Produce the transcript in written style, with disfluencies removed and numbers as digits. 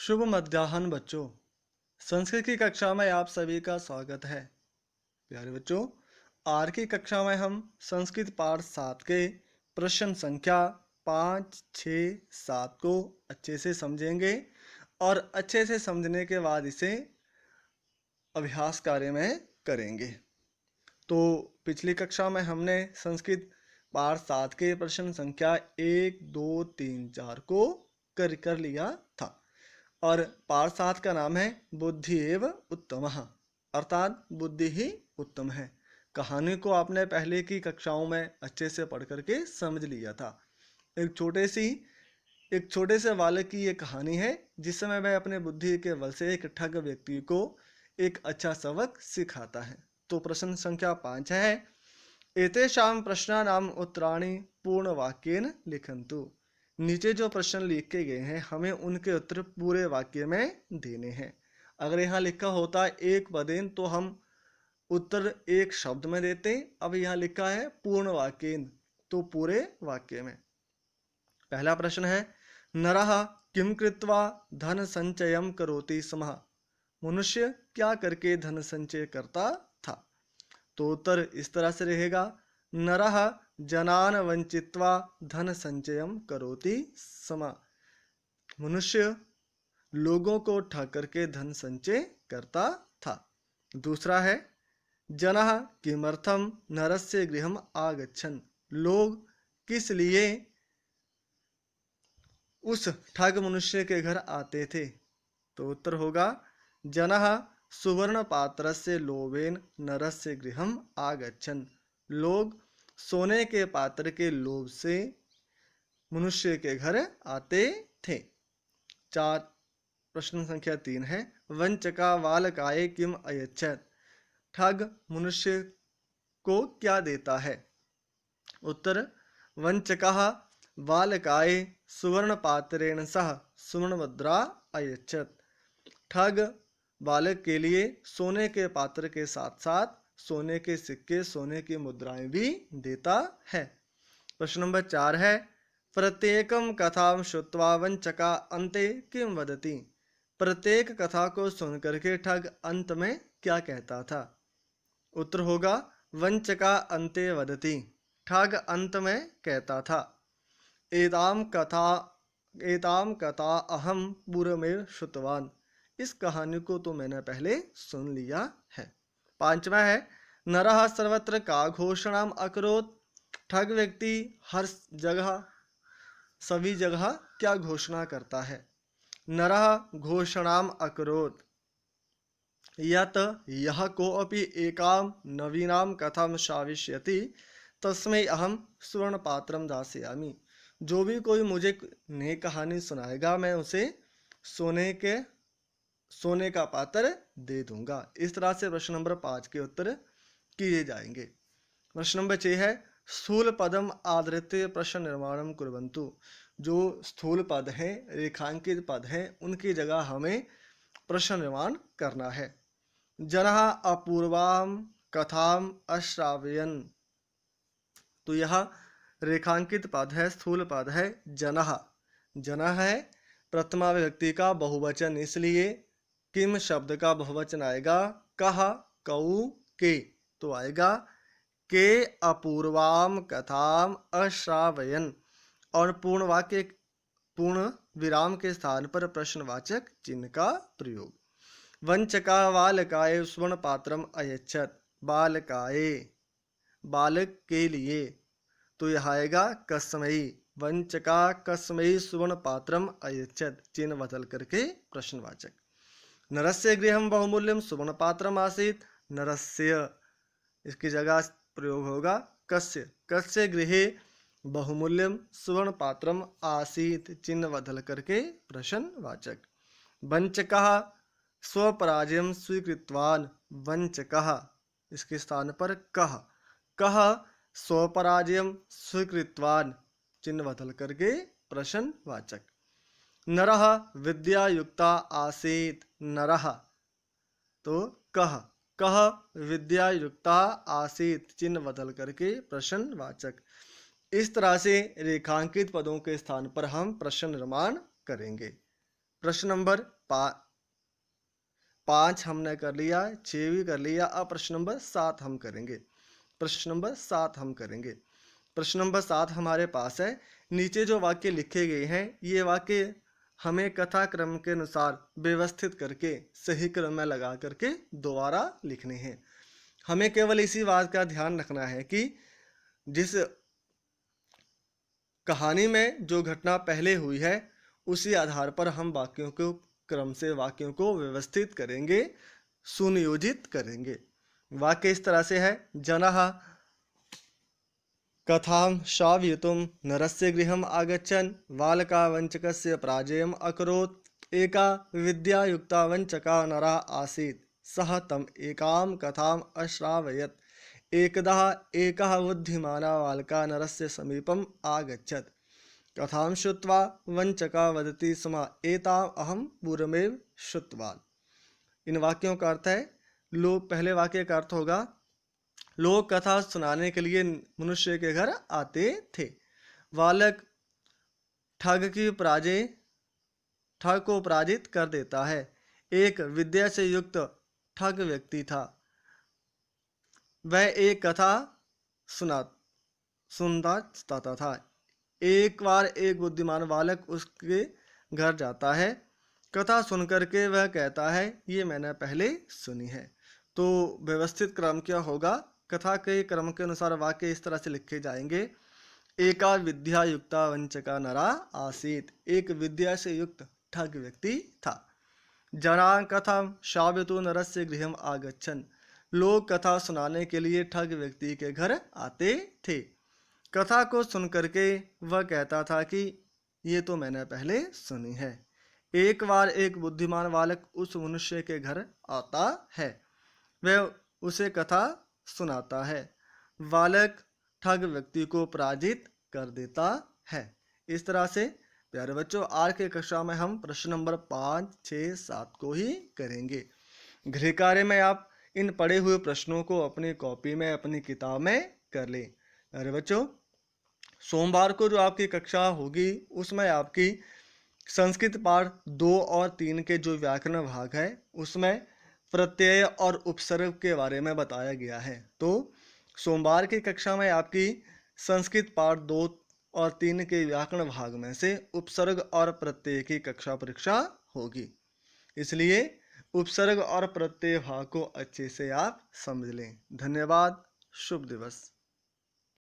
शुभ मध्याह्न बच्चों। संस्कृत की कक्षा में आप सभी का स्वागत है। प्यारे बच्चों, आज की कक्षा में हम संस्कृत पाठ 7 के प्रश्न संख्या 5, 6, 7 को अच्छे से समझेंगे और अच्छे से समझने के बाद इसे अभ्यास कार्य में करेंगे। तो पिछली कक्षा में हमने संस्कृत पाठ 7 के प्रश्न संख्या 1, 2, 3, 4 को कर लिया था और पाठ 7 का नाम है बुद्धि एव उत्तमः, अर्थात बुद्धि ही उत्तम है। कहानी को आपने पहले की कक्षाओं में अच्छे से पढ़ करके समझ लिया था। एक छोटे से बालक की ये कहानी है जिसमें वह अपने बुद्धि के बल से एक ठग व्यक्ति को एक अच्छा सबक सिखाता है। तो प्रश्न संख्या 5 है, एतेषां प्रश्नानाम उत्तराणि पूर्ण वाक्येन लिखन्तु। नीचे जो प्रश्न लिखे गए हैं हमें उनके उत्तर पूरे वाक्य में देने हैं। अगर यहाँ लिखा होता एक पदेन तो हम उत्तर एक शब्द में देते। अब यहाँ लिखा है पूर्ण वाक्येन, तो पूरे वाक्य में। पहला प्रश्न है, नरः किम कृत्वा धन संचयम करोति स्म। मनुष्य क्या करके धन संचय करता था। तो उत्तर इस तरह से रहेगा, नरः जनान वंचित्वा धन संचयम करोति स्म। मनुष्य लोगों को ठग करके धन संचय करता था। दूसरा है, जनः किमर्थम नरस्य गृहम आगच्छन्। लोग किस लिए उस ठग मनुष्य के घर आते थे। तो उत्तर होगा, जनः सुवर्ण पात्रस्य लोभेन नरस्य गृहम आगच्छन्। लोग सोने के पात्र के लोभ से मनुष्य के घर आते थे। चार प्रश्न संख्या 3 है, वंचका बालकाय किम अयच्छत्। ठग मनुष्य को क्या देता है। उत्तर, वंचकः बालकाय सुवर्ण पात्रेण सह सुवर्ण मुद्रा अयच्छत्। ठग बालक के लिए सोने के पात्र के साथ साथ सोने के सिक्के, सोने की मुद्राएं भी देता है। प्रश्न नंबर 4 है, प्रत्येकम कथां श्रुत्वा वंचका अन्ते किम वदति। प्रत्येक कथा को सुनकर के ठग अंत में क्या कहता था। उत्तर होगा, वंचका अन्ते वदति। ठग अंत में कहता था, एताम कथा अहम पूर्वमेव श्रुतवान। इस कहानी को तो मैंने पहले सुन लिया है। पांचवा है, नरः सर्वत्र का घोषणाम अकरोत्। ठग व्यक्ति हर जगह सभी जगह क्या घोषणा करता है। नरः घोषणाम अकरोत् यत यह कोऽपि एकाम नवीनाम कथाम श्रावयति तस्मै अहम स्वर्ण पात्रम दास्यामि। जो भी कोई मुझे नई कहानी सुनाएगा मैं उसे सोने का पात्र दे दूंगा। इस तरह से प्रश्न नंबर 5 के उत्तर किए जाएंगे। प्रश्न नंबर 6 है, स्थूल पदम आधृत्य प्रश्न निर्माणम कुर्वन्तु। जो स्थूल पद हैं, रेखांकित पद हैं, उनकी जगह हमें प्रश्न निर्माण करना है। जनः अपूर्वाम कथाम अश्रावयन्। तो यह रेखांकित पद है, स्थूल पद है जनः। जनः है प्रथमा विभक्ति का बहुवचन, इसलिए किम शब्द का बहुवचन आएगा कह, कऊ, के। तो आएगा के अपूर्वाम कथाम अश्रावयन्। और पूर्ण वाक्य पूर्ण विराम के स्थान पर प्रश्नवाचक चिन्ह का प्रयोग। वंचका बालकाय स्वर्ण पात्रम अयच्छत्। बालकाय बालक के लिए, तो यह आएगा कस्मै। वंचका कस्मै स्वर्ण पात्रम अयच्छत्, चिन्ह बदल करके प्रश्नवाचक। नरस्य गृहम बहुमूल्यम स्वर्ण पात्रम आसीत्। नरस्य इसकी जगह प्रयोग होगा कस्य। कस्य गृहे बहुमूल्यम स्वर्ण पात्रम आसीत्, चिन्ह बदल करके प्रश्नवाचक। वंचकः स्वपराजयम स्वीकृतवान। वंचकः इसके स्थान पर कह। कह स्वपराजयम स्वीकृतवान, चिन्ह बदल करके प्रश्नवाचक। नरः विद्यायुक्ता आसीत्। नरः तो कह। कह विद्यायुक्ता आसीत्, चिन्ह बदल करके प्रश्नवाचक। इस तरह से रेखांकित पदों के स्थान पर हम प्रश्न निर्माण करेंगे। प्रश्न नंबर 5 हमने कर लिया, 6 भी कर लिया। अब प्रश्न नंबर 7 हम करेंगे। प्रश्न नंबर 7 हम करेंगे। प्रश्न नंबर 7 हमारे पास है। नीचे जो वाक्य लिखे गए हैं, ये वाक्य हमें कथा क्रम के अनुसार व्यवस्थित करके सही क्रम में लगा करके दोबारा लिखने हैं। हमें केवल इसी बात का ध्यान रखना है कि जिस कहानी में जो घटना पहले हुई है, उसी आधार पर हम वाक्यों को क्रम से वाक्यों को व्यवस्थित करेंगे, सुनियोजित करेंगे। वाक्य इस तरह से है। जनः कथां श्रावयितुं नरस्य गृहम् आगच्छन् बालकावञ्चकस्य पराजयम् अकरोत्। एका विद्यायुक्ता वञ्चका नरः आसीत्, सः तम् एकां कथाम् अश्रावयत्। एकदा एकः बुद्धिमानः बालकः नरस्य समीपम् आगच्छत्। कथां श्रुत्वा वञ्चकः वदति स्म, एताम् अहं पूर्वमेव श्रुतवान्। इन वाक्यों का अर्थ है, लोग, पहले वाक्य का अर्थ होगा, लोग कथा सुनाने के लिए मनुष्य के घर आते थे। बालक ठग को पराजित कर देता है। एक विद्या से युक्त ठग व्यक्ति था। वह एक कथा सुना सुनता चाहता था। एक बार एक बुद्धिमान बालक उसके घर जाता है। कथा सुन करके वह कहता है, ये मैंने पहले सुनी है। तो व्यवस्थित क्रम क्या होगा? कथा के क्रम के अनुसार वाक्य इस तरह से लिखे जाएंगे। एका विद्या युक्ता वंचका नरा आसीत। एक विद्या से युक्त ठग व्यक्ति था। जना कथा श्रावयितुं नरस्य गृहम् आगच्छन्। लोग कथा सुनाने के लिए ठग व्यक्ति के घर आते थे। कथा को सुन करके वह कहता था कि ये तो मैंने पहले सुनी है। एक बार एक बुद्धिमान बालक उस मनुष्य के घर आता है। वह उसे कथा सुनाता है। बालक ठग व्यक्ति को पराजित कर देता है। इस तरह से प्यारे बच्चों, आज की कक्षा में हम प्रश्न नंबर 5, 6, 7 को ही करेंगे। गृह कार्य में आप इन पढ़े हुए प्रश्नों को अपनी कॉपी में, अपनी किताब में कर लें। प्यारे बच्चों, सोमवार को जो आपकी कक्षा होगी, उसमें आपकी संस्कृत पाठ 2 और 3 के जो व्याकरण भाग है, उसमें प्रत्यय और उपसर्ग के बारे में बताया गया है। तो सोमवार की कक्षा में आपकी संस्कृत पाठ 2 और 3 के व्याकरण भाग में से उपसर्ग और प्रत्यय की कक्षा परीक्षा होगी। इसलिए उपसर्ग और प्रत्यय भाग को अच्छे से आप समझ लें। धन्यवाद। शुभ दिवस।